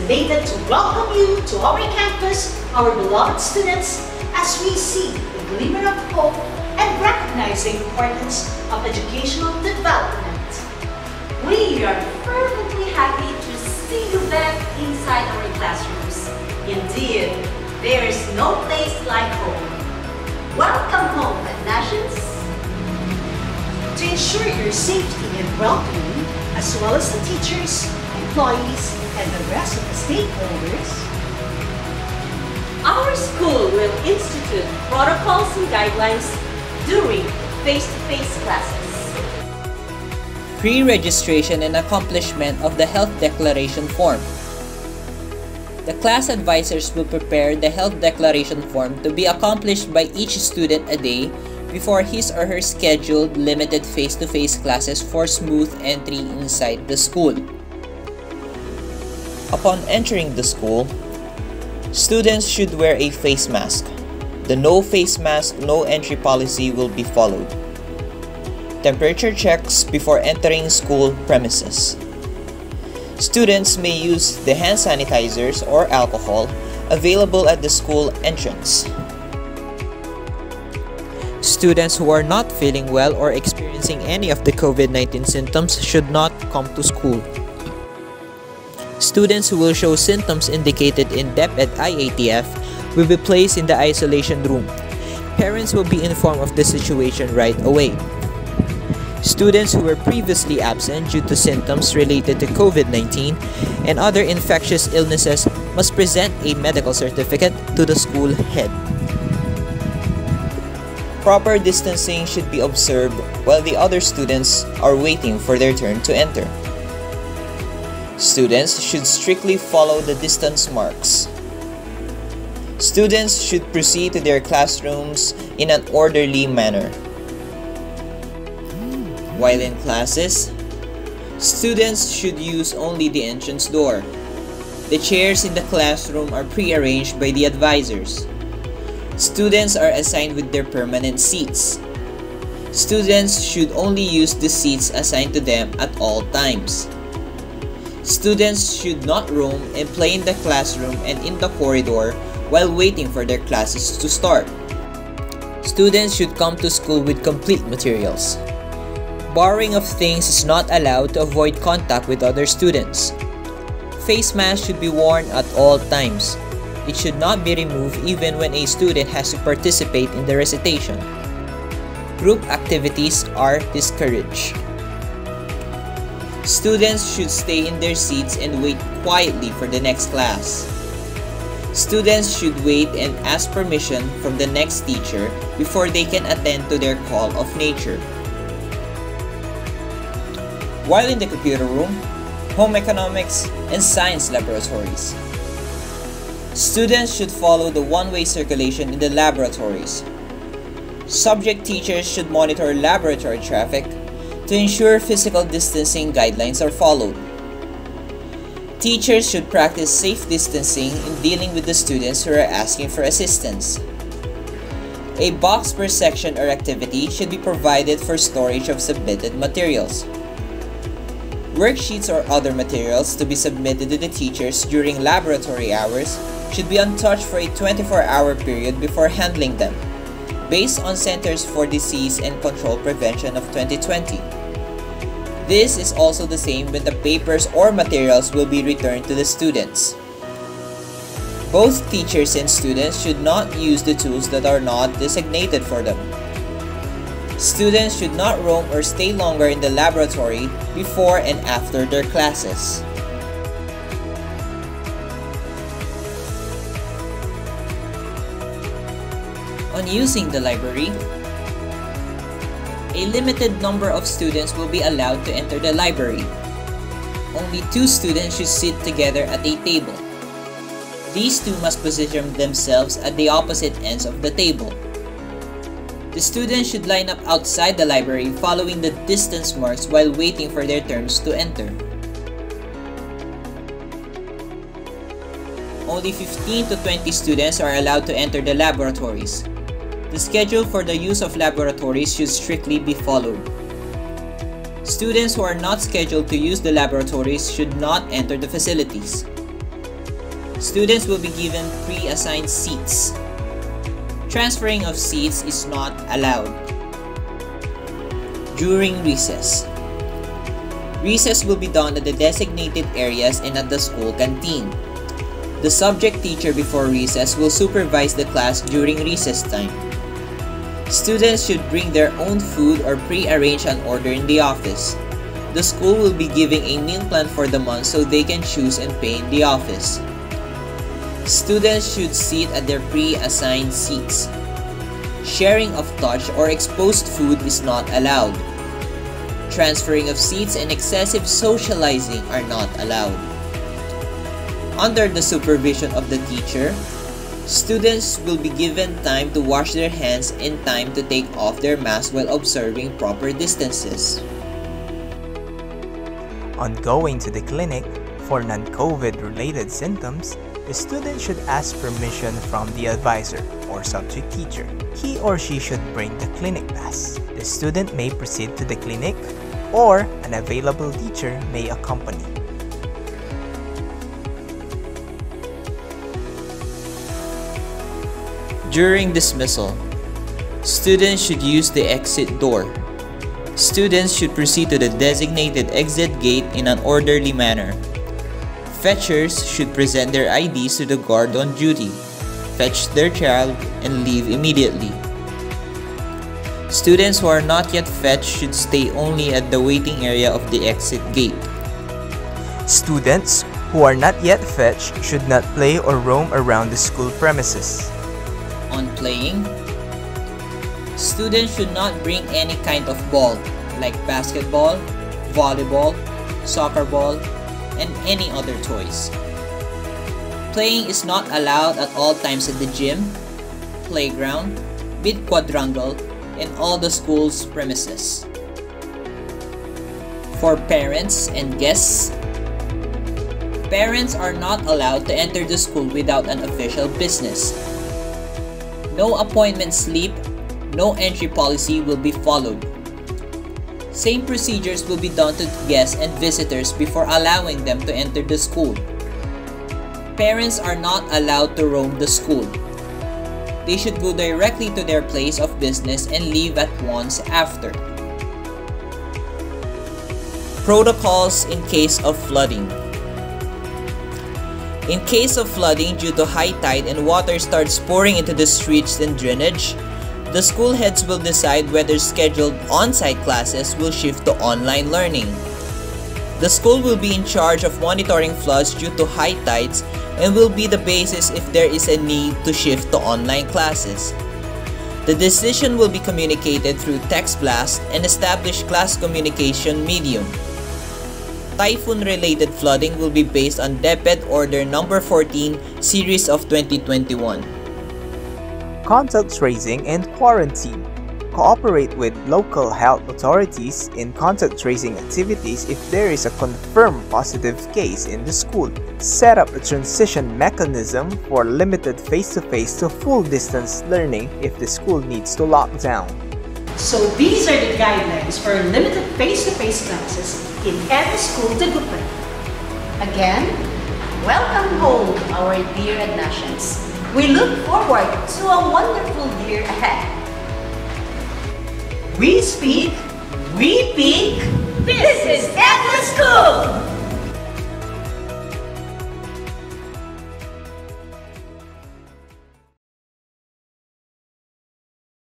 elated to welcome you to our campus, our beloved students, as we see the glimmer of hope and recognize the importance of educational development. We are fervently happy to see you back inside our classrooms. Indeed, there is no place like home. Welcome home, Ednasians. To ensure your safety and well-being, as well as the teachers, employees, and the rest of the stakeholders, our school will institute protocols and guidelines during face-to-face classes. Pre-registration and accomplishment of the health declaration form. The class advisors will prepare the health declaration form to be accomplished by each student a day before his or her scheduled limited face-to-face classes for smooth entry inside the school. Upon entering the school, students should wear a face mask. The no face mask, no entry policy will be followed. Temperature checks before entering school premises. Students may use the hand sanitizers or alcohol available at the school entrance. Students who are not feeling well or experiencing any of the COVID-19 symptoms should not come to school. Students who will show symptoms indicated in DEP and IATF will be placed in the isolation room. Parents will be informed of the situation right away. Students who were previously absent due to symptoms related to COVID-19 and other infectious illnesses must present a medical certificate to the school head. Proper distancing should be observed while the other students are waiting for their turn to enter. Students should strictly follow the distance marks. Students should proceed to their classrooms in an orderly manner. While in classes, students should use only the entrance door. The chairs in the classroom are pre-arranged by the advisors. Students are assigned with their permanent seats. Students should only use the seats assigned to them at all times. Students should not roam and play in the classroom and in the corridor while waiting for their classes to start. Students should come to school with complete materials. Borrowing of things is not allowed to avoid contact with other students. Face masks should be worn at all times. It should not be removed even when a student has to participate in the recitation. Group activities are discouraged. Students should stay in their seats and wait quietly for the next class. Students should wait and ask permission from the next teacher before they can attend to their call of nature. While in the computer room, home economics, and science laboratories, students should follow the one-way circulation in the laboratories. Subject teachers should monitor laboratory traffic to ensure physical distancing guidelines are followed. Teachers should practice safe distancing in dealing with the students who are asking for assistance. A box per section or activity should be provided for storage of submitted materials. Worksheets or other materials to be submitted to the teachers during laboratory hours should be untouched for a 24-hour period before handling them, based on Centers for Disease and Control Prevention of 2020. This is also the same when the papers or materials will be returned to the students. Both teachers and students should not use the tools that are not designated for them. Students should not roam or stay longer in the laboratory before and after their classes. On using the library, a limited number of students will be allowed to enter the library. Only 2 students should sit together at a table. These 2 must position themselves at the opposite ends of the table. The students should line up outside the library following the distance marks while waiting for their turns to enter. Only 15 to 20 students are allowed to enter the laboratories. The schedule for the use of laboratories should strictly be followed. Students who are not scheduled to use the laboratories should not enter the facilities. Students will be given pre-assigned seats. Transferring of seats is not allowed. During recess. Recess will be done at the designated areas and at the school canteen. The subject teacher before recess will supervise the class during recess time. Students should bring their own food or pre-arrange an order in the office. The school will be giving a meal plan for the month so they can choose and pay in the office. Students should sit at their pre-assigned seats. Sharing of touch or exposed food is not allowed. Transferring of seats and excessive socializing are not allowed. Under the supervision of the teacher, students will be given time to wash their hands and time to take off their mask while observing proper distances. On going to the clinic for non-COVID related symptoms, the student should ask permission from the advisor or subject teacher. He or she should bring the clinic pass. The student may proceed to the clinic or an available teacher may accompany. During dismissal, students should use the exit door. Students should proceed to the designated exit gate in an orderly manner. Fetchers should present their IDs to the guard on duty, fetch their child, and leave immediately. Students who are not yet fetched should stay only at the waiting area of the exit gate. Students who are not yet fetched should not play or roam around the school premises. On playing, students should not bring any kind of ball like basketball, volleyball, soccer ball, and any other toys. Playing is not allowed at all times at the gym, playground, mid-quadrangle, and all the school's premises. For parents and guests, parents are not allowed to enter the school without an official business. No appointment slip, no entry policy will be followed. Same procedures will be done to guests and visitors before allowing them to enter the school. Parents are not allowed to roam the school. They should go directly to their place of business and leave at once after. Protocols in case of flooding. In case of flooding due to high tide and water starts pouring into the streets and drainage, the school heads will decide whether scheduled on-site classes will shift to online learning. The school will be in charge of monitoring floods due to high tides and will be the basis if there is a need to shift to online classes. The decision will be communicated through text blast and established class communication medium. Typhoon-related flooding will be based on DepEd Order No. 14 Series of 2021. Contact tracing and quarantine. Cooperate with local health authorities in contact tracing activities if there is a confirmed positive case in the school. Set up a transition mechanism for limited face-to-face to full distance learning if the school needs to lock down. So these are the guidelines for limited face-to-face classes in Ednas School, Dagupan. Again, welcome home, our dear Ednasians. We look forward to a wonderful year ahead. We speak, we peak, This is Ednas School!